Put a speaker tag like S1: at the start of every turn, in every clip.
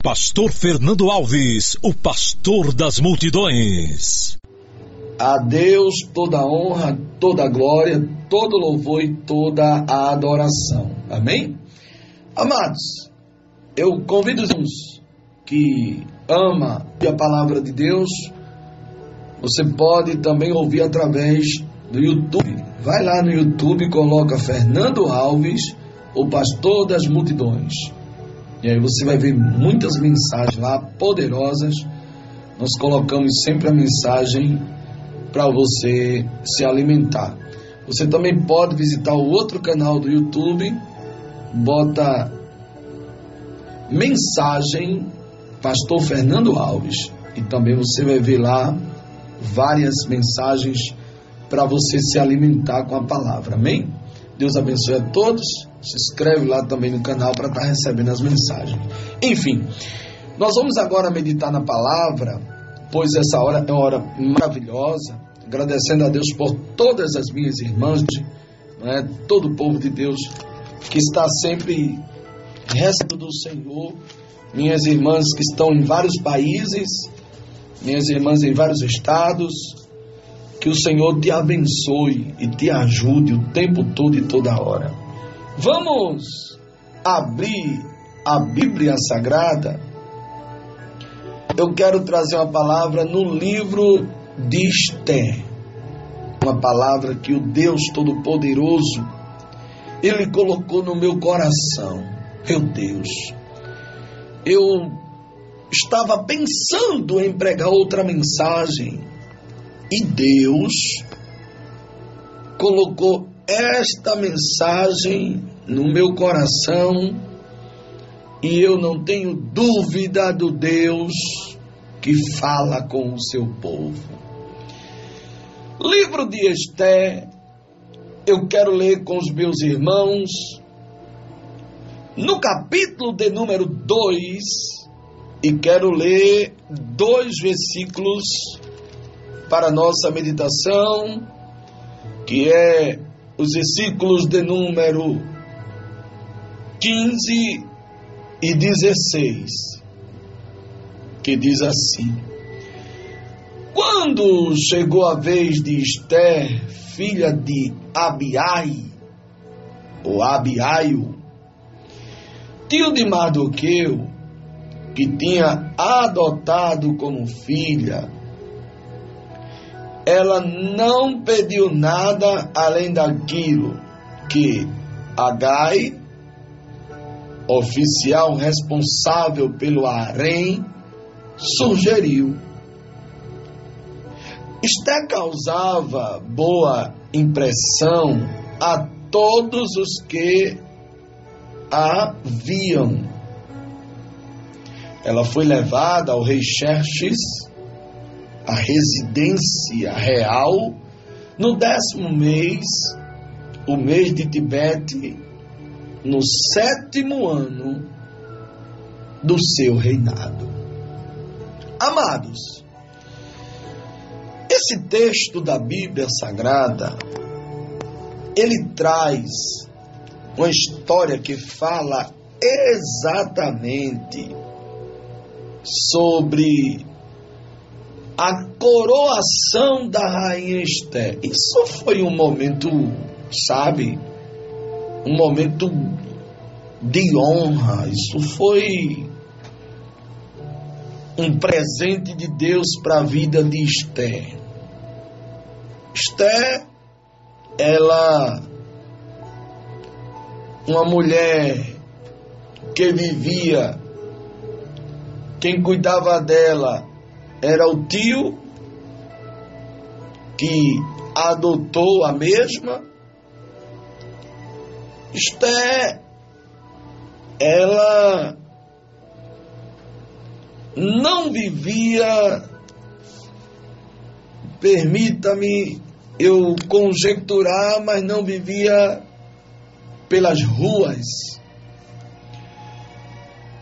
S1: Pastor Fernando Alves, o pastor das multidões.
S2: A Deus toda a honra, toda a glória, todo louvor e toda a adoração. Amém? Amados, eu convido os que ama a palavra de Deus. Você pode também ouvir através do YouTube. Vai lá no YouTube e coloca Fernando Alves, o pastor das multidões. E aí você vai ver muitas mensagens lá poderosas. Nós colocamos sempre a mensagem para você se alimentar. Você também pode visitar o outro canal do YouTube, bota mensagem Pastor Fernando Alves, e também você vai ver lá várias mensagens para você se alimentar com a palavra. Amém? Deus abençoe a todos. Se inscreve lá também no canal para estar recebendo as mensagens. Enfim, nós vamos agora meditar na palavra, pois essa hora é uma hora maravilhosa. Agradecendo a Deus por todas as minhas irmãs, todo o povo de Deus que está sempre recebendo do Senhor. Minhas irmãs que estão em vários países, minhas irmãs em vários estados. Que o Senhor te abençoe e te ajude o tempo todo e toda hora. Vamos abrir a Bíblia Sagrada. Eu quero trazer uma palavra no livro de Esther. Uma palavra que o Deus Todo-Poderoso, Ele colocou no meu coração. Meu Deus, eu estava pensando em pregar outra mensagem, e Deus colocou esta mensagem no meu coração, e eu não tenho dúvida do Deus que fala com o seu povo. Livro de Esther, eu quero ler com os meus irmãos, no capítulo de número 2, e quero ler 2 versículos para nossa meditação, que é os versículos de número 15 e 16, que diz assim: Quando chegou a vez de Esther, filha de Abiai, ou Abiaio, tio de Mardoqueu, que tinha adotado como filha, ela não pediu nada além daquilo que Agai, oficial responsável pelo harém, sugeriu. Esther causava boa impressão a todos os que a viam. Ela foi levada ao rei Xerxes, a residência real, no 10º mês, o mês de Tibete, no 7º ano do seu reinado. Amados, esse texto da Bíblia Sagrada, ele traz uma história que fala exatamente sobre a coroação da rainha Esther. Isso foi um momento, sabe, um momento de honra. Isso foi um presente de Deus para a vida de Esther. Esther, ela, uma mulher que vivia, quem cuidava dela era o tio que adotou a mesma. Esther, ela não vivia, permita-me eu conjecturar, mas não vivia pelas ruas.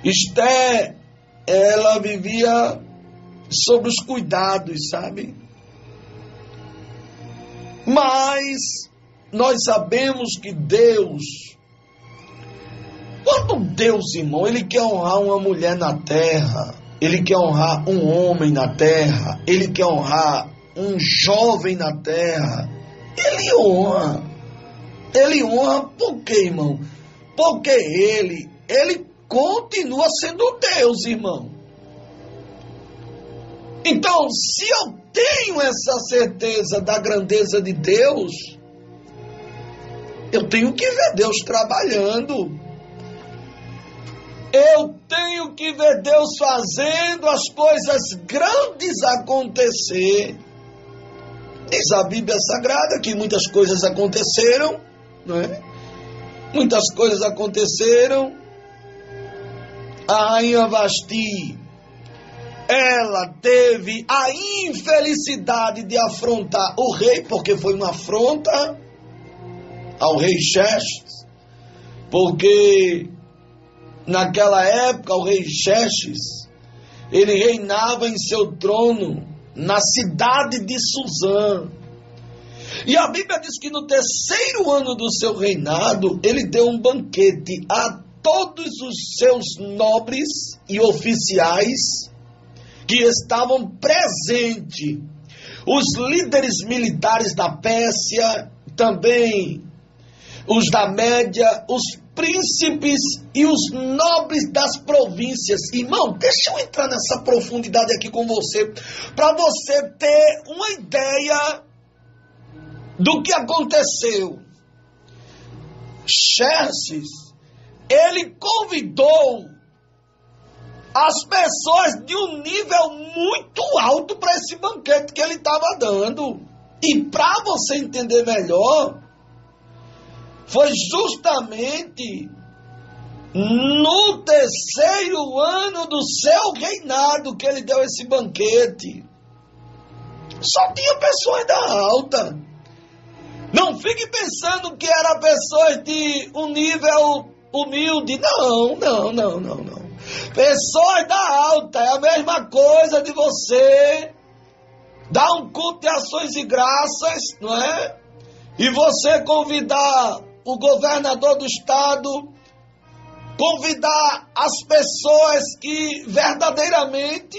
S2: Esther, ela vivia sobre os cuidados, sabe? Mas nós sabemos que Deus Quando Deus, irmão, Ele quer honrar uma mulher na terra, Ele quer honrar um homem na terra, Ele quer honrar um jovem na terra, Ele honra. Ele honra por quê, irmão? Porque Ele continua sendo Deus, irmão. Então, se eu tenho essa certeza da grandeza de Deus, eu tenho que ver Deus trabalhando. Eu tenho que ver Deus fazendo as coisas grandes acontecer. Diz a Bíblia Sagrada que muitas coisas aconteceram, não é? Muitas coisas aconteceram. A rainha Vasti, ela teve a infelicidade de afrontar o rei, porque foi uma afronta ao rei Xerxes, porque naquela época o rei Xerxes, ele reinava em seu trono na cidade de Suzã. E a Bíblia diz que no 3º ano do seu reinado, ele deu um banquete a todos os seus nobres e oficiais que estavam presentes, os líderes militares da Pérsia, também os da Média, os príncipes e os nobres das províncias. Irmão, deixa eu entrar nessa profundidade aqui com você, para você ter uma ideia do que aconteceu. Xerxes, ele convidou as pessoas de um nível muito alto para esse banquete que ele estava dando. E para você entender melhor, foi justamente no 3º ano do seu reinado que ele deu esse banquete. Só tinha pessoas da alta. Não fique pensando que eram pessoas de um nível humilde. Não. Pessoas da alta é a mesma coisa de você dar um culto de ações e graças, não é? E você convidar o governador do estado, convidar as pessoas que verdadeiramente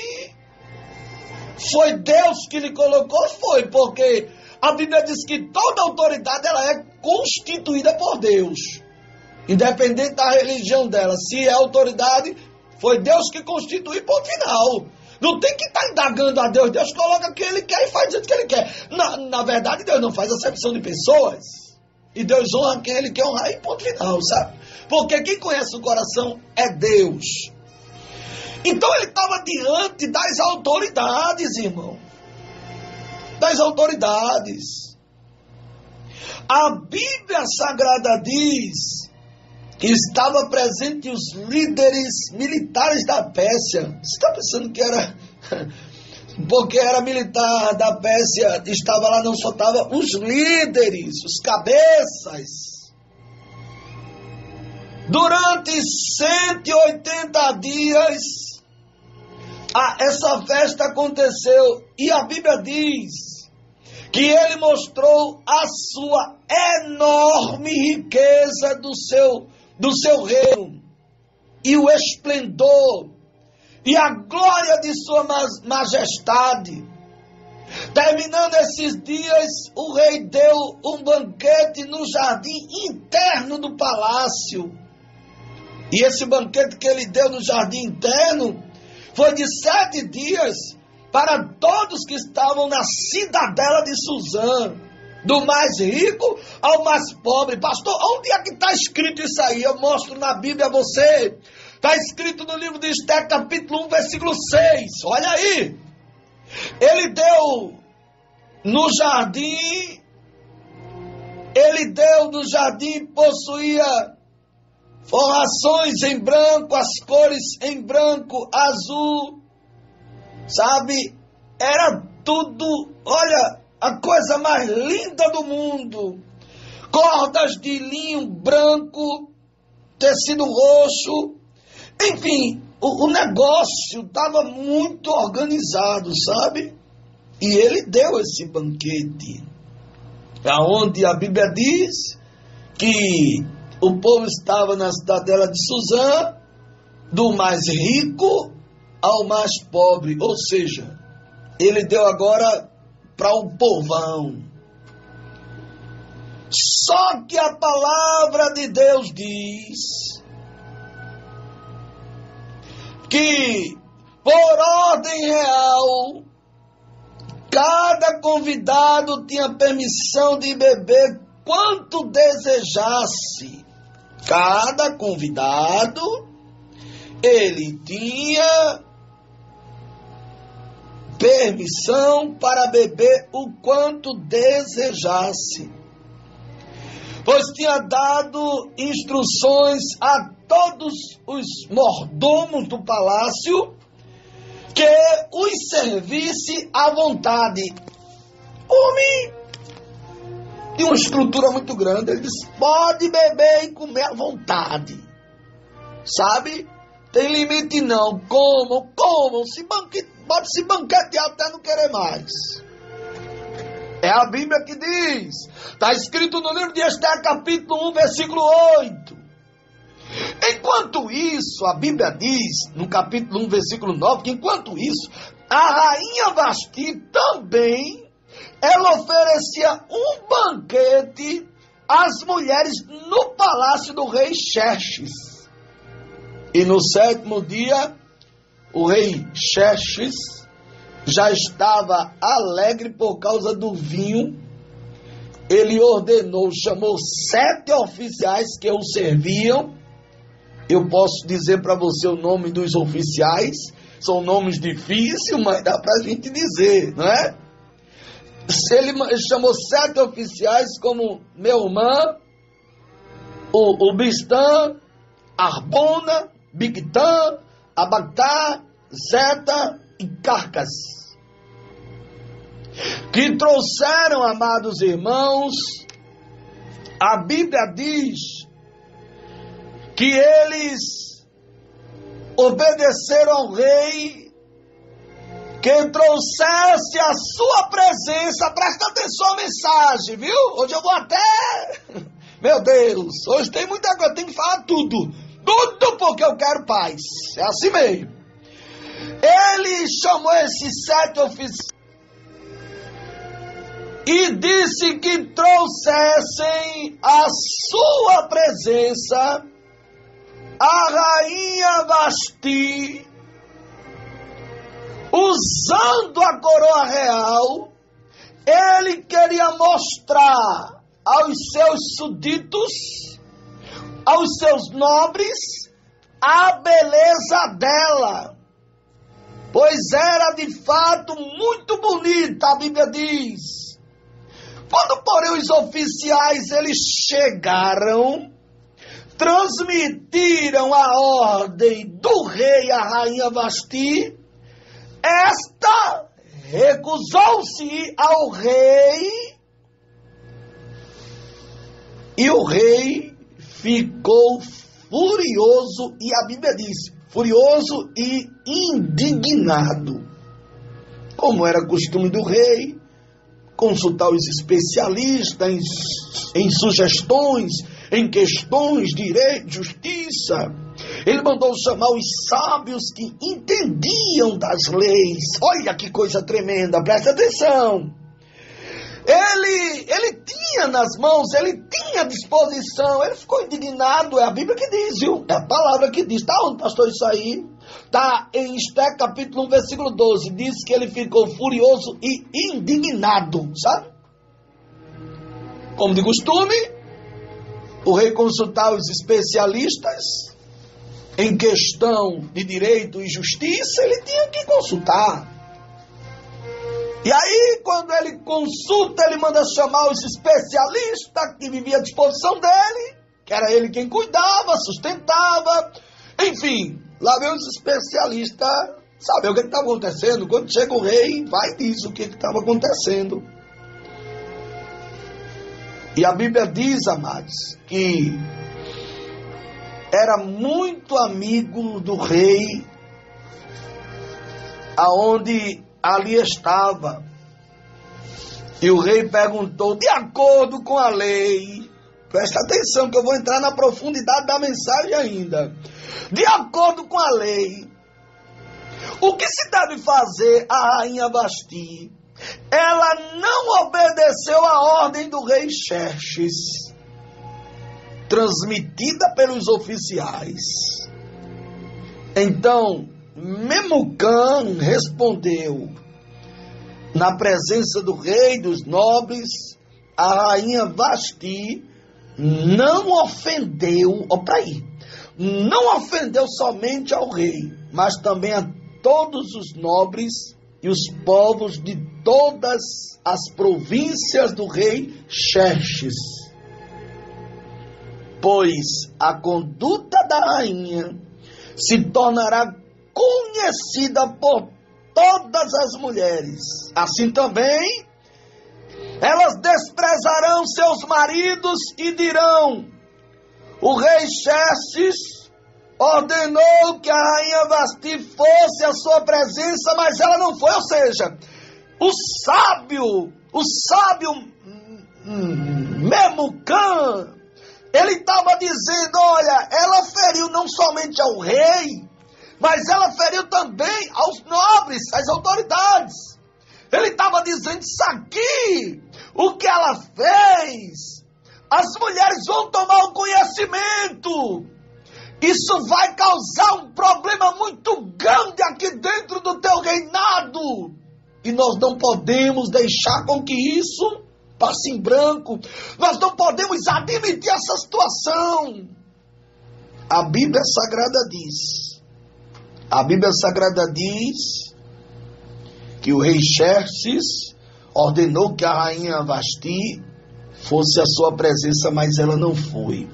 S2: foi Deus que lhe colocou, foi, porque a Bíblia diz que toda autoridade ela é constituída por Deus, independente da religião dela. Se é autoridade, foi Deus que constitui, ponto final. Não tem que estar indagando a Deus. Deus coloca quem Ele quer e faz o que Ele quer. Na verdade, Deus não faz acepção de pessoas. E Deus honra quem Ele quer honrar e ponto final, sabe? Porque quem conhece o coração é Deus. Então ele estava diante das autoridades, irmão. Das autoridades. A Bíblia Sagrada diz que estava presente os líderes militares da Pérsia. Você está pensando que era... Porque era militar da Pérsia, estava lá, não só estava os líderes, os cabeças. Durante 180 dias, essa festa aconteceu. E a Bíblia diz que ele mostrou a sua enorme riqueza do seu reino, e o esplendor, e a glória de sua majestade. Terminando esses dias, o rei deu um banquete no jardim interno do palácio. E esse banquete que ele deu no jardim interno foi de 7 dias para todos que estavam na cidadela de Suzã, do mais rico ao mais pobre. Pastor, onde é que está escrito isso aí? Eu mostro na Bíblia a você. Está escrito no livro de Esther, capítulo 1, versículo 6. Olha aí. Ele deu no jardim, possuía forrações em branco, as cores em branco, azul, sabe? Era tudo, olha, a coisa mais linda do mundo. Cordas de linho branco, tecido roxo. Enfim, o negócio estava muito organizado, sabe? E ele deu esse banquete, aonde a Bíblia diz que o povo estava na cidadela de Suzã, do mais rico ao mais pobre, ou seja, ele deu agora para um povão. Só que a palavra de Deus diz que, por ordem real, cada convidado tinha permissão de beber quanto desejasse. Cada convidado, ele tinha permissão para beber o quanto desejasse, pois tinha dado instruções a todos os mordomos do palácio que os servisse à vontade. Homem de uma estrutura muito grande, ele disse: pode beber e comer à vontade, sabe? Tem limite não, comam, pode se banquetear até não querer mais. É a Bíblia que diz, está escrito no livro de Ester, capítulo 1, versículo 8. Enquanto isso, a Bíblia diz, no capítulo 1, versículo 9, que enquanto isso, a rainha Vasti também, ela oferecia um banquete às mulheres no palácio do rei Xerxes. E no 7º dia, o rei Xerxes já estava alegre por causa do vinho. Ele ordenou, chamou 7 oficiais que o serviam. Eu posso dizer para você o nome dos oficiais, são nomes difíceis, mas dá para a gente dizer, não é? Ele chamou 7 oficiais como Meumã, o Bistã, Arbona, Bigtã, Abagtá, Zeta e Carcas, que trouxeram, amados irmãos, a Bíblia diz que eles obedeceram ao rei, que trouxesse a sua presença. Presta atenção à mensagem, viu? Hoje eu vou até... Meu Deus, hoje tem muita coisa, tem que falar tudo porque eu quero paz, é assim mesmo. Ele chamou esses 7 oficiais e disse que trouxessem a sua presença a rainha Vasti, usando a coroa real. Ele queria mostrar aos seus súditos, aos seus nobres, a beleza dela, pois era de fato muito bonita, a Bíblia diz. Quando, porém, os oficiais eles chegaram, transmitiram a ordem do rei à rainha Vasti, esta recusou-se ao rei, e o rei ficou furioso, e a Bíblia diz, furioso e indignado. Como era costume do rei, consultar os especialistas em sugestões, em questões de direito, justiça. Ele mandou chamar os sábios que entendiam das leis. Olha que coisa tremenda, presta atenção. Ele tinha nas mãos, ele tinha à disposição, ele ficou indignado, é a Bíblia que diz, viu? É a palavra que diz. Está onde, pastor, isso aí? Está em Ester, capítulo 1, versículo 12. Diz que ele ficou furioso e indignado, sabe? Como de costume, o rei consultava os especialistas em questão de direito e justiça, ele tinha que consultar. E aí, quando ele consulta, ele manda chamar os especialistas que viviam à disposição dele, que era ele quem cuidava, sustentava, enfim, lá vem os especialistas saber o que estava acontecendo. Quando chega o rei, vai e diz o que estava acontecendo. E a Bíblia diz, amados, que era muito amigo do rei, aonde ali estava. E o rei perguntou, de acordo com a lei, Presta atenção que eu vou entrar na profundidade da mensagem ainda. De acordo com a lei, o que se deve fazer a rainha Vasti? Ela não obedeceu à ordem do rei Xerxes, transmitida pelos oficiais. Então, Memucã respondeu, na presença do rei, dos nobres, a rainha Vasti não ofendeu, não ofendeu somente ao rei, mas também a todos os nobres e os povos de todas as províncias do rei Xerxes. Pois a conduta da rainha se tornará conhecida por todas as mulheres. Assim também, elas desprezarão seus maridos e dirão, o rei Xerxes ordenou que a rainha Vasti fosse à sua presença, mas ela não foi. Ou seja, o sábio Memucã, ele estava dizendo, olha, ela feriu não somente ao rei, mas ela feriu também aos nobres, às autoridades. Ele estava dizendo, isso aqui, o que ela fez, as mulheres vão tomar o conhecimento. Isso vai causar um problema muito grande aqui dentro do teu reinado. E nós não podemos deixar com que isso passe em branco. Nós não podemos admitir essa situação. A Bíblia Sagrada diz que o rei Xerxes ordenou que a rainha Vasti fosse à sua presença, mas ela não foi.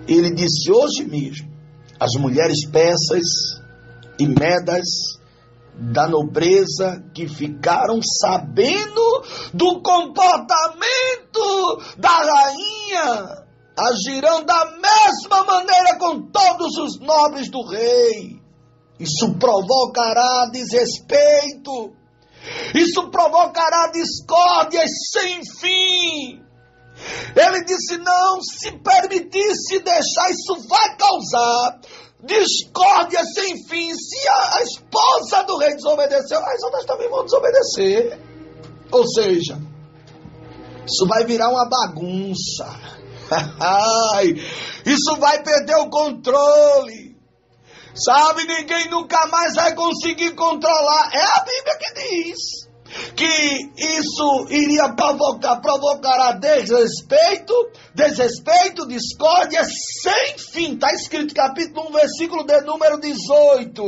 S2: Ele disse, hoje mesmo, as mulheres persas e medas da nobreza que ficaram sabendo do comportamento da rainha, agirão da mesma maneira com todos os nobres do rei. Isso provocará desrespeito, isso provocará discórdias sem fim. Ele disse, não se permitisse deixar, isso vai causar discórdia sem fim. Se a esposa do rei desobedeceu, as outras também vão desobedecer. Ou seja, isso vai virar uma bagunça. Isso vai perder o controle. Sabe, ninguém nunca mais vai conseguir controlar. É a Bíblia que diz que isso iria provocará desrespeito, discórdia sem fim. Está escrito capítulo 1, versículo de número 18.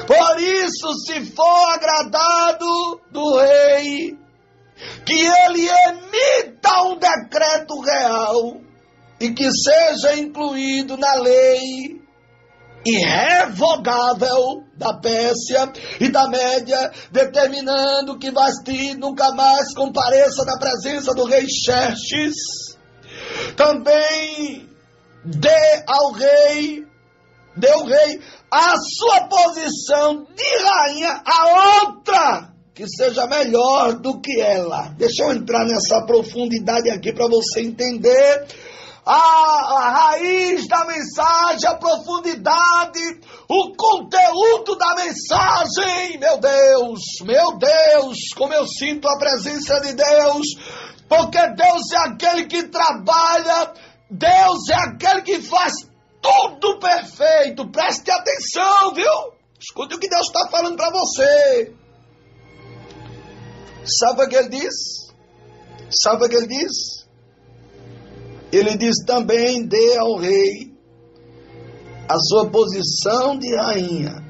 S2: Por isso, se for agradado do rei, que ele emita um decreto real e que seja incluído na lei irrevogável da Pérsia e da Média, determinando que Vasti nunca mais compareça na presença do rei Xerxes. Também dê ao rei a sua posição de rainha a outra que seja melhor do que ela. Deixa eu entrar nessa profundidade aqui para você entender a raiz da mensagem, a profundidade, o conteúdo da mensagem. Meu Deus, como eu sinto a presença de Deus, porque Deus é aquele que trabalha, Deus é aquele que faz tudo perfeito. Preste atenção, viu? Escute o que Deus está falando para você. Sabe o que ele diz? Ele diz também, dê ao rei a sua posição de rainha,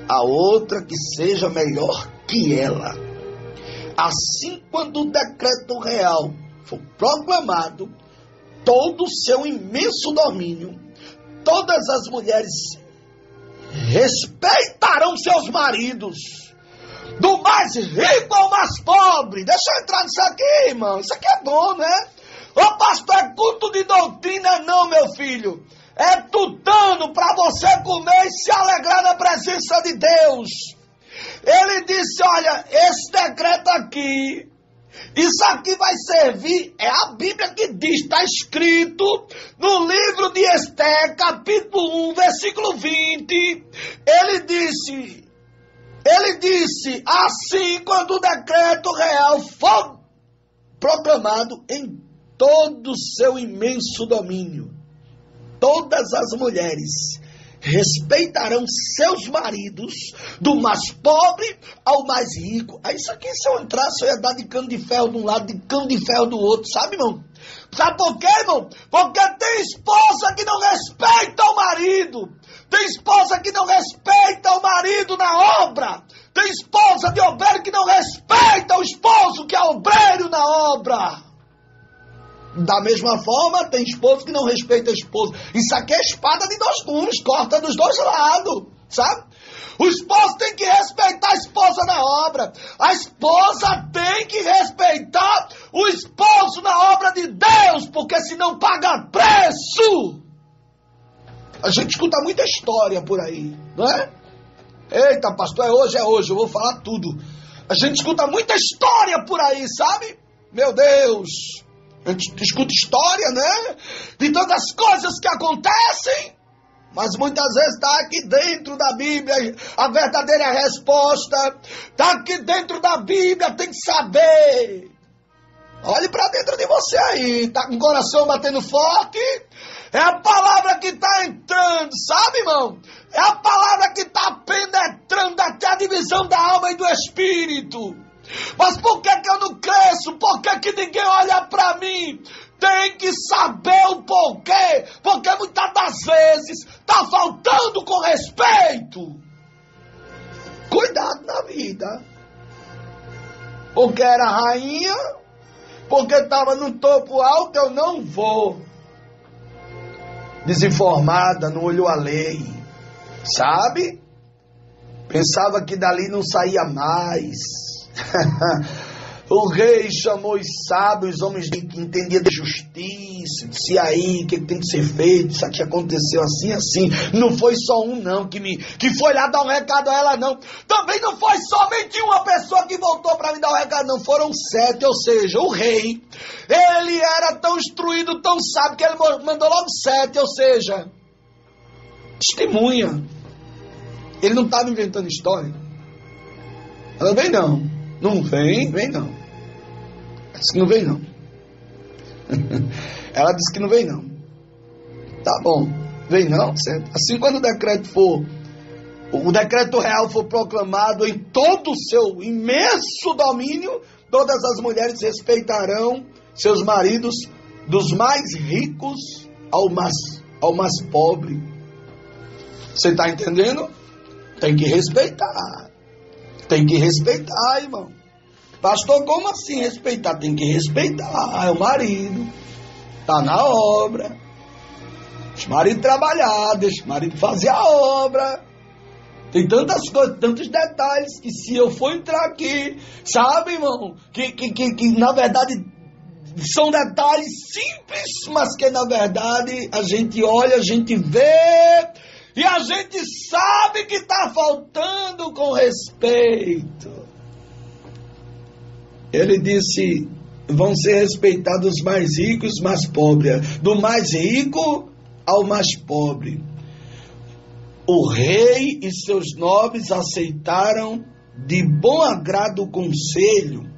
S2: a outra que seja melhor que ela. Assim, quando o decreto real for proclamado, todo o seu imenso domínio, todas as mulheres respeitarão seus maridos, do mais rico ao mais pobre. Deixa eu entrar nisso aqui, irmão. Isso aqui é bom, né? Ô pastor, é culto de doutrina? Não, meu filho. É tutano para você comer e se alegrar na presença de Deus. Ele disse, olha, esse decreto aqui Isso aqui vai servir, é a Bíblia que diz, está escrito no livro de Ester, capítulo 1, versículo 20. Ele disse, assim quando o decreto real for proclamado em todo o seu imenso domínio, todas as mulheres respeitarão seus maridos, do mais pobre ao mais rico. Isso aqui, se eu entrasse, eu ia dar de cano de ferro de um lado, de cano de ferro do outro, sabe, irmão? Sabe por quê, irmão? Porque tem esposa que não respeita o marido. Tem esposa que não respeita o marido na obra. Tem esposa de obreiro que não respeita o esposo que é obreiro na obra. Da mesma forma, tem esposo que não respeita a esposa. Isso aqui é espada de dois gumes, corta dos dois lados, sabe? O esposo tem que respeitar a esposa na obra. A esposa tem que respeitar o esposo na obra de Deus, porque senão paga preço. A gente escuta muita história por aí, não é? Eita, pastor, é hoje, eu vou falar tudo. A gente escuta muita história por aí, sabe? Meu Deus, a gente escuta história, né? De tantas coisas que acontecem, mas muitas vezes está aqui dentro da Bíblia a verdadeira resposta. Está aqui dentro da Bíblia, tem que saber. Olhe para dentro de você aí, está com o coração batendo forte? É a palavra que está entrando, sabe, irmão? É a palavra que está penetrando até a divisão da alma e do espírito. Mas por que eu não cresço? Por que ninguém olha para mim? Tem que saber o porquê. Porque muitas das vezes está faltando com respeito. Cuidado na vida. Porque era rainha, porque estava no topo alto, eu não vou. Desinformada, não olhou a lei, sabe? Pensava que dali não saía mais. O rei chamou os sábios, homens que entendiam de justiça, disse aí, o que tem que ser feito, isso aqui aconteceu assim, assim. Não foi só um não que foi lá dar um recado a ela não. Também não foi somente uma pessoa que voltou para me dar um recado não, foram 7, ou seja, o rei, ele era tão instruído, tão sábio, que ele mandou logo 7, ou seja, testemunha. Ele não estava inventando história. Ela vem não. Não vem não. Ela disse que não vem não. Ela disse que não vem não. Tá bom, vem não, certo? Assim quando o decreto real for proclamado em todo o seu imenso domínio, todas as mulheres respeitarão seus maridos, dos mais ricos ao mais pobre. Você está entendendo? Tem que respeitar. Tem que respeitar, irmão. Pastor, como assim respeitar? Tem que respeitar. É o marido. Está na obra. Deixa o marido trabalhar. Deixa o marido fazer a obra. Tem tantas coisas, tantos detalhes, que se eu for entrar aqui, sabe, irmão? Que na verdade são detalhes simples, mas que na verdade a gente olha, a gente vê... E a gente sabe que está faltando com respeito. Ele disse, vão ser respeitados os mais ricos e os mais pobres. Do mais rico ao mais pobre. O rei e seus nobres aceitaram de bom agrado o conselho,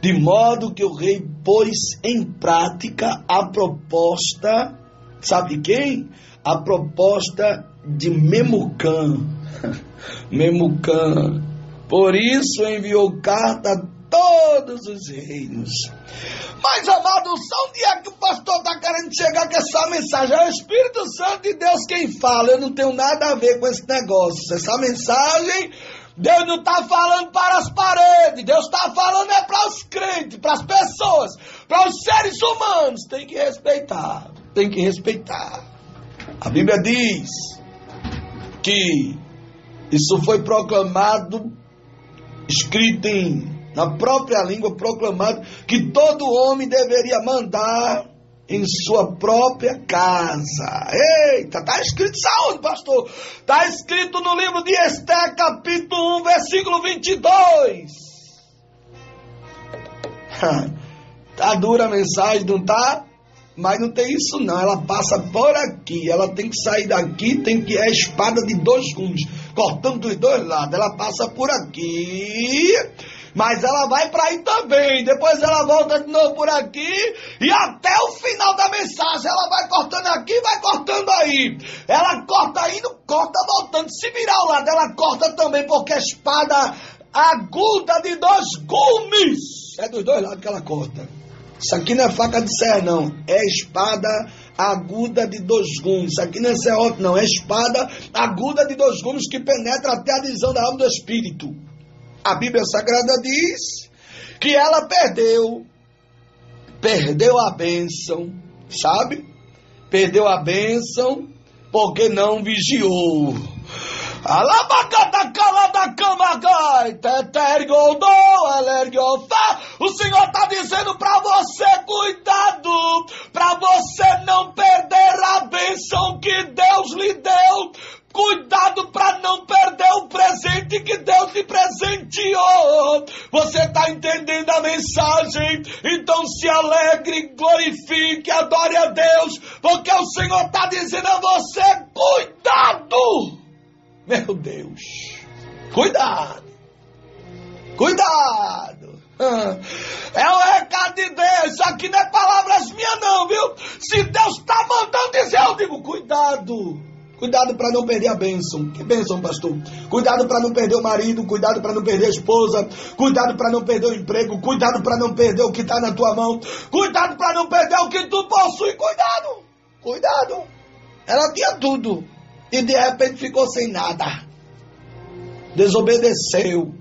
S2: de modo que o rei pôs em prática a proposta, sabe de quem? A proposta de Memucã. Memucã. Por isso enviou carta a todos os reinos. Mas, amado, onde é que o pastor está querendo chegar com essa mensagem? É o Espírito Santo de Deus quem fala. Eu não tenho nada a ver com esse negócio. Essa mensagem, Deus não está falando para as paredes. Deus está falando para os crentes, para as pessoas, para os seres humanos. Tem que respeitar. Tem que respeitar. A Bíblia diz que isso foi proclamado, escrito na própria língua, proclamado que todo homem deveria mandar em sua própria casa. Eita, está escrito saúde, pastor. Está escrito no livro de Ester, capítulo 1, versículo 22. Tá dura a mensagem, não tá? Mas não tem isso não, ela passa por aqui, ela tem que sair daqui, é espada de 2 gumes, cortando dos 2 lados, ela passa por aqui, mas ela vai para aí também, depois ela volta de novo por aqui, e até o final da mensagem, ela vai cortando aqui, vai cortando aí, ela corta indo, corta voltando, se virar ao lado, ela corta também, porque a espada aguda de 2 gumes, é dos 2 lados que ela corta. Isso aqui não é faca de serra, não. É espada aguda de 2 gumes. Isso aqui não é serrote, não. É espada aguda de 2 gumes que penetra até a divisão da alma e do espírito. A Bíblia Sagrada diz que ela perdeu a bênção, sabe? Perdeu a bênção porque não vigiou. O Senhor está dizendo para você, cuidado, para você não perder a bênção que Deus lhe deu. Cuidado para não perder o presente que Deus lhe presenteou. Você está entendendo a mensagem? Então se alegre, glorifique, adore a Deus, porque o Senhor está dizendo a você, cuidado! Meu Deus, cuidado, cuidado, é o recado de Deus, isso aqui não é palavras minhas não, viu? Se Deus está mandando dizer, eu digo, cuidado para não perder a bênção. Que bênção, pastor? Cuidado para não perder o marido, cuidado para não perder a esposa, cuidado para não perder o emprego, cuidado para não perder o que está na tua mão, cuidado para não perder o que tu possui, cuidado, ela tinha tudo. E de repente ficou sem nada. Desobedeceu.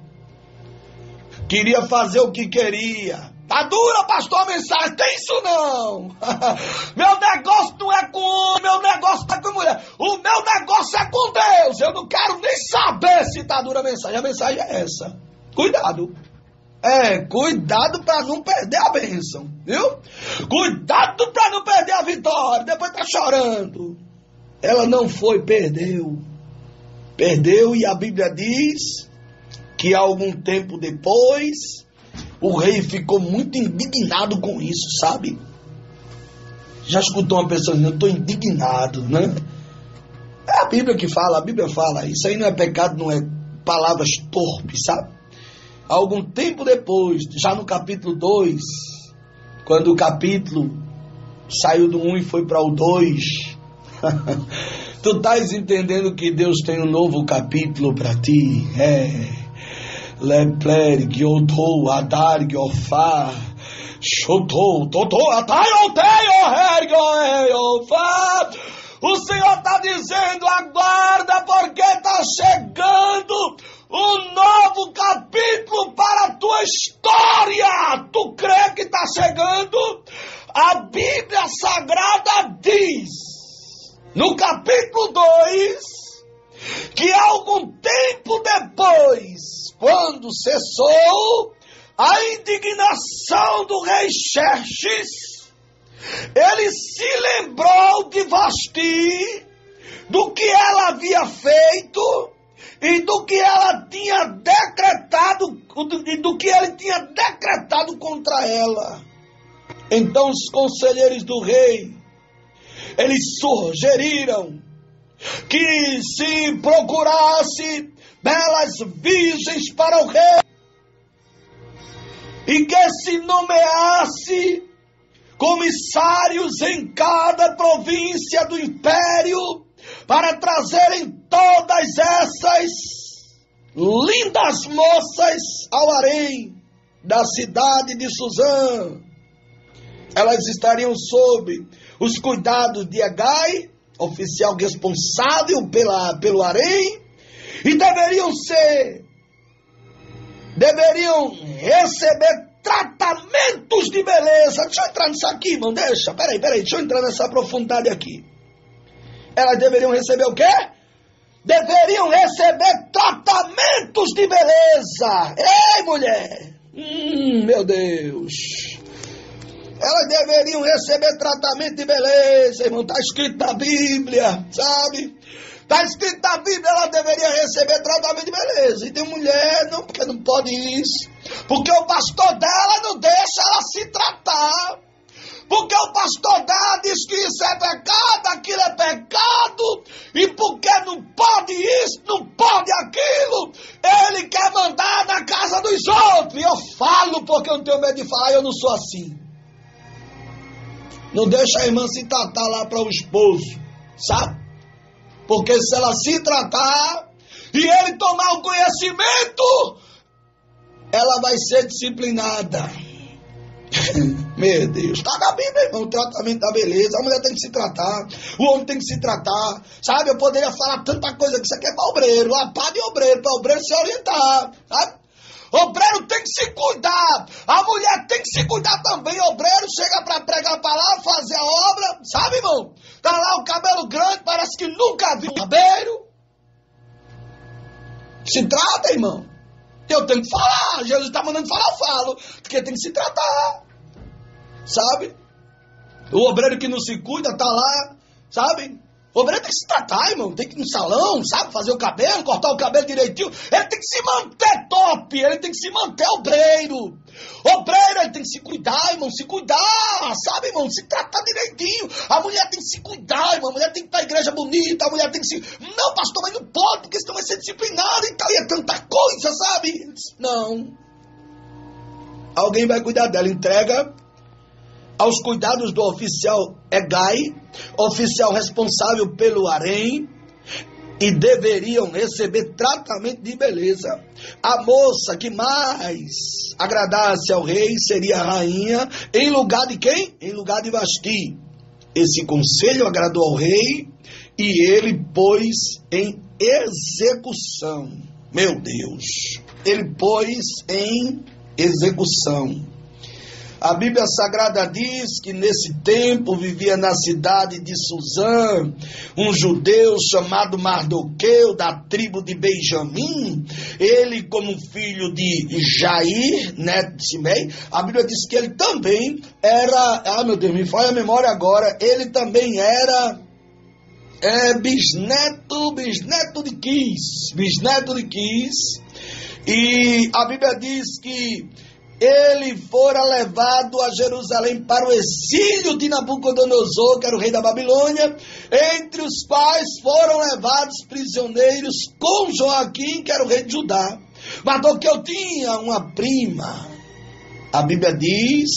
S2: Queria fazer o que queria. Tá dura, pastor, a mensagem. Tem isso não. Meu negócio não é com homem, meu negócio não é com mulher. O meu negócio é com Deus. Eu não quero nem saber se tá dura a mensagem. A mensagem é essa. Cuidado. Cuidado para não perder a bênção. Viu? Cuidado para não perder a vitória. Depois tá chorando. Ela não foi, perdeu, e a Bíblia diz que algum tempo depois, o rei ficou muito indignado com isso, sabe? Já escutou uma pessoa dizendo, eu estou indignado, né? É a Bíblia que fala, a Bíblia fala, isso aí não é pecado, não é palavras torpes, sabe? Algum tempo depois, já no capítulo 2, quando o capítulo saiu do 1 e foi para o 2... Tu estás entendendo que Deus tem um novo capítulo para ti? Lepler, Giotou, Adar, Giofá, Shotou, Totó, Ataioteio, Hergoeofá. O Senhor está dizendo, aguarda, porque está chegando um novo capítulo para a tua história. Tu crê que está chegando? A Bíblia Sagrada diz, no capítulo 2, que algum tempo depois, quando cessou a indignação do rei Xerxes, ele se lembrou de Vasti, do que ela havia feito e do que ela tinha decretado, e do que ele tinha decretado contra ela. Então os conselheiros do rei, eles sugeriram que se procurasse belas virgens para o rei e que se nomeasse comissários em cada província do império para trazerem todas essas lindas moças ao harém da cidade de Suzã. Elas estariam sob os cuidados de Hegai, oficial responsável pelo harém, e deveriam receber tratamentos de beleza. Deixa eu entrar nisso aqui, irmão, peraí, deixa eu entrar nessa profundidade aqui. Elas deveriam receber o quê? Deveriam receber tratamentos de beleza. Ei, mulher! Meu Deus! Elas deveriam receber tratamento de beleza, irmão. Está escrito na Bíblia, sabe? Está escrito na Bíblia, ela deveria receber tratamento de beleza. E tem mulher, não, porque não pode isso. Porque o pastor dela não deixa ela se tratar. Porque o pastor dela diz que isso é pecado, aquilo é pecado, e porque não pode isso, não pode aquilo, ele quer mandar na casa dos outros. E eu falo porque eu não tenho medo de falar, eu não sou assim. Não deixa a irmã se tratar lá para o esposo, sabe? Porque se ela se tratar e ele tomar o conhecimento, ela vai ser disciplinada. Meu Deus, está na Bíblia, irmão, o tratamento da beleza. A mulher tem que se tratar, o homem tem que se tratar, sabe? Eu poderia falar tanta coisa que isso aqui é para obreiro, a pá de obreiro, para obreiro se orientar, sabe? Obreiro tem que se cuidar, a mulher tem que se cuidar também. Obreiro chega para pregar a palavra, fazer a obra, sabe, irmão? Tá lá o cabelo grande, parece que nunca viu cabelo. Se trata, irmão. Eu tenho que falar, Jesus está mandando falar, eu falo, porque tem que se tratar, sabe? O obreiro que não se cuida tá lá, sabe? O obreiro tem que se tratar, irmão, tem que ir no salão, sabe? Fazer o cabelo, cortar o cabelo direitinho. Ele tem que se manter top, ele tem que se manter obreiro. Obreiro, ele tem que se cuidar, irmão, se cuidar, sabe, irmão? Se tratar direitinho. A mulher tem que se cuidar, irmão, a mulher tem que ir pra igreja bonita, a mulher tem que se... Não, pastor, mas não pode, porque senão vai ser disciplinado e tal, e é tanta coisa, sabe? Não. Alguém vai cuidar dela, entrega aos cuidados do oficial Hegai, oficial responsável pelo harém, e deveriam receber tratamento de beleza. A moça que mais agradasse ao rei seria a rainha, em lugar de quem? Em lugar de Vasti. Esse conselho agradou ao rei e ele pôs em execução. Meu Deus! Ele pôs em execução. A Bíblia Sagrada diz que nesse tempo vivia na cidade de Suzã um judeu chamado Mardoqueu, da tribo de Benjamim. Ele, como filho de Jair, neto de Simei, a Bíblia diz que ele também era, meu Deus, me falha a memória agora, ele também era bisneto de Quis. E a Bíblia diz que ele fora levado a Jerusalém para o exílio de Nabucodonosor, que era o rei da Babilônia, entre os quais foram levados prisioneiros com Joaquim, que era o rei de Judá. Mardoqueu tinha uma prima. A Bíblia diz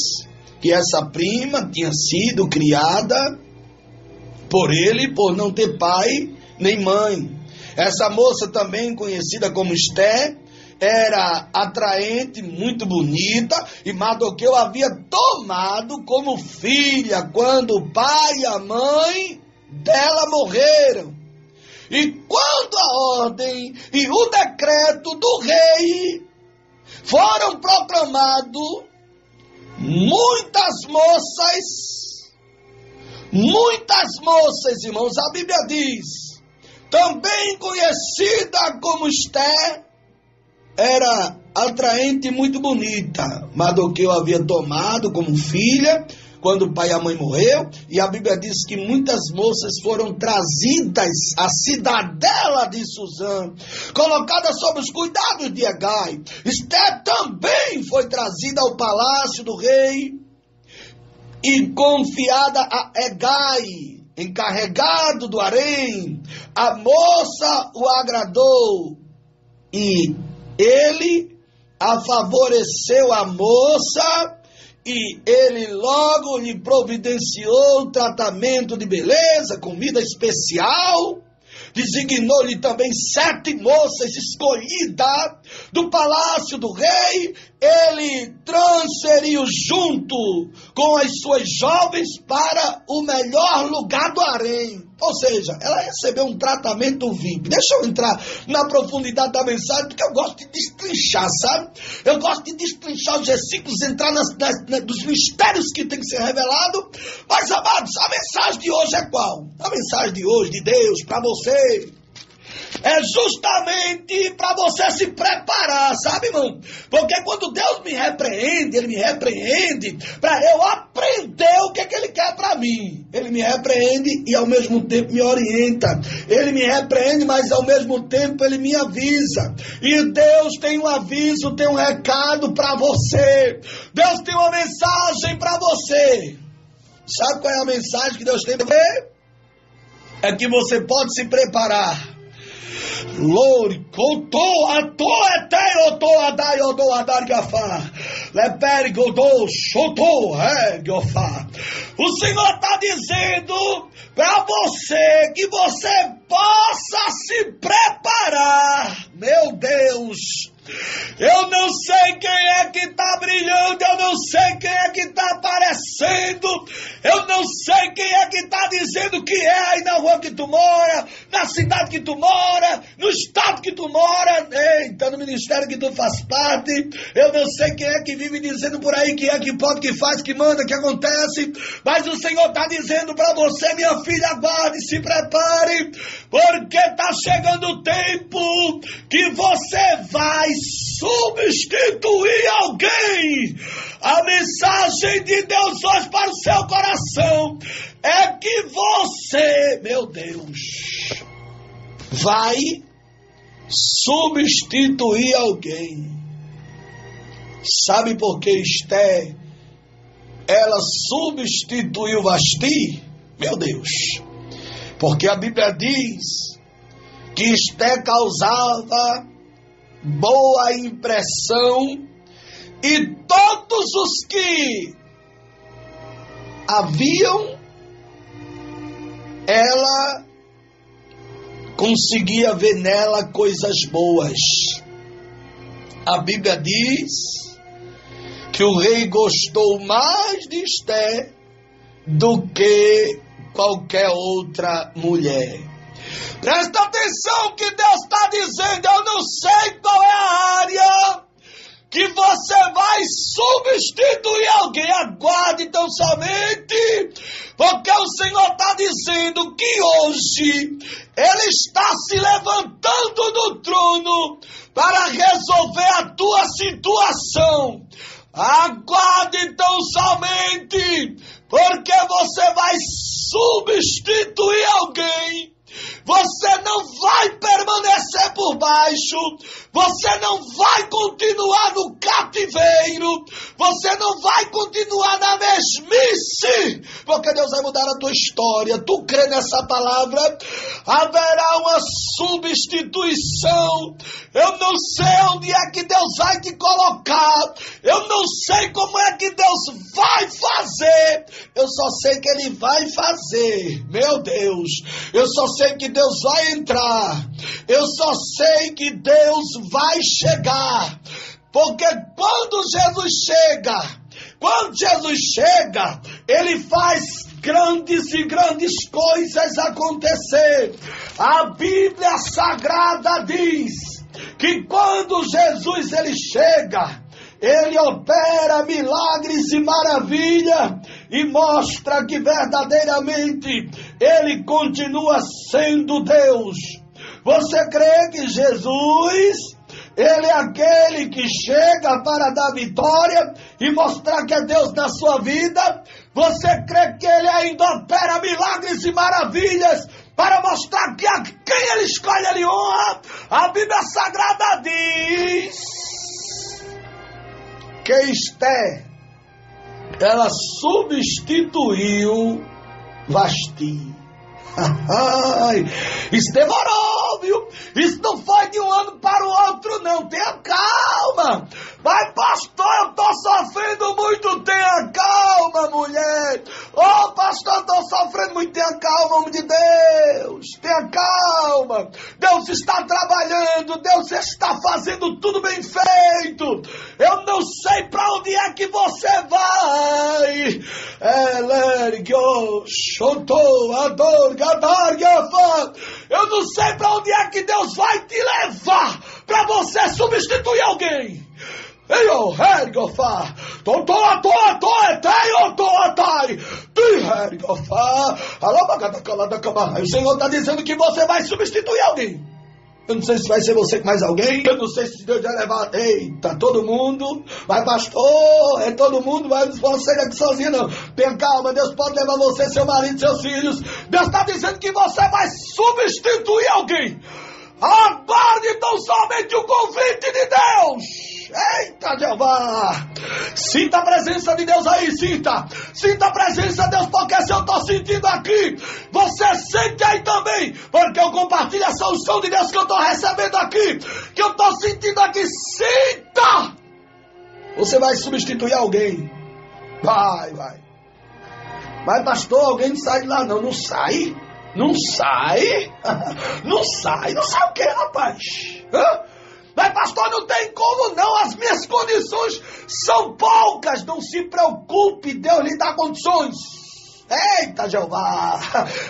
S2: que essa prima tinha sido criada por ele, por não ter pai nem mãe. Essa moça, também conhecida como Esté, era atraente, muito bonita, e Mardoqueu havia tomado como filha quando o pai e a mãe dela morreram. E quando a ordem e o decreto do rei foram proclamados, muitas moças, irmãos, a Bíblia diz, também conhecida como Esté, era atraente e muito bonita. Mardoqueu havia tomado como filha quando o pai e a mãe morreu, e a Bíblia diz que muitas moças foram trazidas à cidadela de Suzã, colocadas sob os cuidados de Hegai. Esté também foi trazida ao palácio do rei e confiada a Hegai, encarregado do harém. A moça o agradou e ele a favoreceu a moça, e ele logo lhe providenciou tratamento de beleza, comida especial. Designou-lhe também 7 moças escolhidas do palácio do rei. Ele transferiu junto com as suas jovens para o melhor lugar do harém. Ou seja, ela recebeu um tratamento VIP. Deixa eu entrar na profundidade da mensagem, porque eu gosto de destrinchar, sabe? Eu gosto de destrinchar os versículos, entrar nos mistérios que tem que ser revelado. Mas, amados, a mensagem de hoje é qual? A mensagem de hoje de Deus para você é justamente para você se preparar, sabe, irmão? Porque quando Deus me repreende, Ele me repreende para eu aprender o que Ele quer para mim. Ele me repreende e ao mesmo tempo me orienta. Ele me repreende, mas ao mesmo tempo Ele me avisa. E Deus tem um aviso, tem um recado para você. Deus tem uma mensagem para você. Sabe qual é a mensagem que Deus tem para você? É que você pode se preparar. Lori, contou, ator, etero, toadai, odoadar, gafá. Lepere, godô, chotou, gofá. O Senhor está dizendo para você que você possa se preparar. Meu Deus. Eu não sei quem é que está brilhando, eu não sei quem é que está aparecendo, eu não sei quem é que está dizendo que é aí na rua que tu mora, na cidade que tu mora, no estado que tu mora, eita, no ministério que tu faz parte. Eu não sei quem é que vive dizendo por aí que é, que pode, que faz, que manda, que acontece, mas o Senhor está dizendo para você, minha filha, aguarde, se prepare, porque está chegando o tempo que você vai substituir alguém. A mensagem de Deus hoje para o seu coração é que você, meu Deus, vai substituir alguém. Sabe por que Esté, ela substituiu Vasti? Meu Deus, porque a Bíblia diz que Esté causava boa impressão e todos os que haviam, ela conseguia ver nela coisas boas. A Bíblia diz que o rei gostou mais de Esté do que qualquer outra mulher. Presta atenção que Deus está dizendo. Eu não sei qual é a área que você vai substituir alguém. Aguarde então somente, porque o Senhor está dizendo que hoje Ele está se levantando do trono para resolver a tua situação. Aguarde então somente, porque você vai substituir alguém. Você não vai permanecer por baixo, você não vai continuar no cativeiro, você não vai continuar na mesmice, porque Deus vai mudar a tua história. Tu crê nessa palavra? Haverá uma substituição. Eu não sei onde é que Deus vai te colocar, eu não sei como é que Deus vai fazer, eu só sei que Ele vai fazer. Meu Deus, eu só sei que Deus vai entrar, eu só sei que Deus vai chegar, porque quando Jesus chega, Ele faz grandes e grandes coisas acontecer. A Bíblia Sagrada diz que quando Jesus ele chega, Ele opera milagres e maravilha e mostra que verdadeiramente Ele continua sendo Deus. Você crê que Jesus, Ele é aquele que chega para dar vitória e mostrar que é Deus na sua vida? Você crê que Ele ainda opera milagres e maravilhas para mostrar que a quem Ele escolhe Ele honra? A Bíblia Sagrada diz que Esté, ela substituiu Vasti. Isso demorou, viu? Isso não foi de um ano para o outro, não. Tenha calma. Mas, pastor, eu estou sofrendo muito. Tenha calma, mulher. Ô, pastor, eu estou sofrendo muito. Tenha calma, homem de Deus. Tenha calma. Deus está trabalhando. Deus está fazendo tudo bem feito. Eu não sei para onde é que você vai. Eu não sei para onde é que Deus vai te levar para você substituir alguém. O Senhor está dizendo que você vai substituir alguém. Eu não sei se vai ser você com mais alguém. Eu não sei se Deus vai levar. Eita, todo mundo. Mas pastor, é todo mundo. Mas não pode sair daqui sozinho, não. Tenha calma, Deus pode levar você, seu marido, seus filhos. Deus está dizendo que você vai substituir alguém. Aguarde então somente o convite de Deus. Eita, Jeová! Sinta a presença de Deus aí, sinta! Sinta a presença de Deus, porque se eu estou sentindo aqui, você sente aí também, porque eu compartilho essa unção de Deus que eu estou recebendo aqui, que eu estou sentindo aqui, sinta! Você vai substituir alguém. Vai. Mas pastor, alguém não sai de lá não sai? Não sai? Não sai o quê, rapaz? Mas pastor, não tem como não, as minhas condições são poucas. Não se preocupe, Deus lhe dá condições. Eita, Jeová,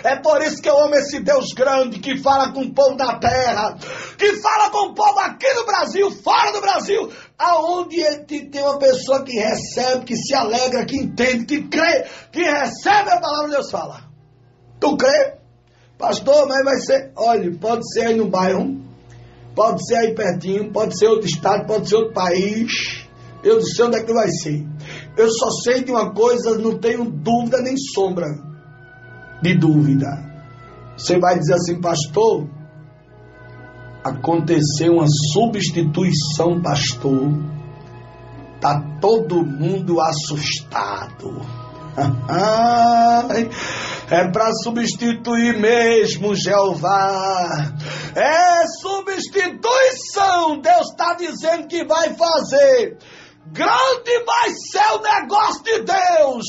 S2: é por isso que eu amo esse Deus grande, que fala com o povo da terra, que fala com o povo aqui no Brasil, fora do Brasil, aonde tem uma pessoa que recebe, que se alegra, que entende, que crê, que recebe a palavra de Deus fala. Tu crê? Pastor, mas vai ser, olha, pode ser aí no bairro, pode ser aí pertinho, pode ser outro estado, pode ser outro país. Eu não sei onde é que vai ser. Eu só sei de uma coisa, não tenho dúvida nem sombra de dúvida. Você vai dizer assim, pastor, aconteceu uma substituição, pastor. Tá todo mundo assustado. É para substituir mesmo, Jeová. É substituição. Deus está dizendo que vai fazer. Grande vai ser o negócio de Deus.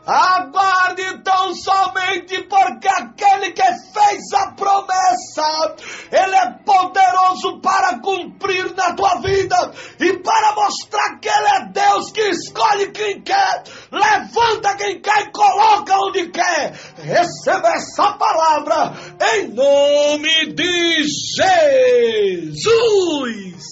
S2: Aguarde então somente, porque aquele que fez a promessa, ele é poderoso para cumprir na tua vida e para mostrar que ele é Deus que escolhe quem quer, levanta quem quer e coloca onde quer. Receba essa palavra em nome de Jesus.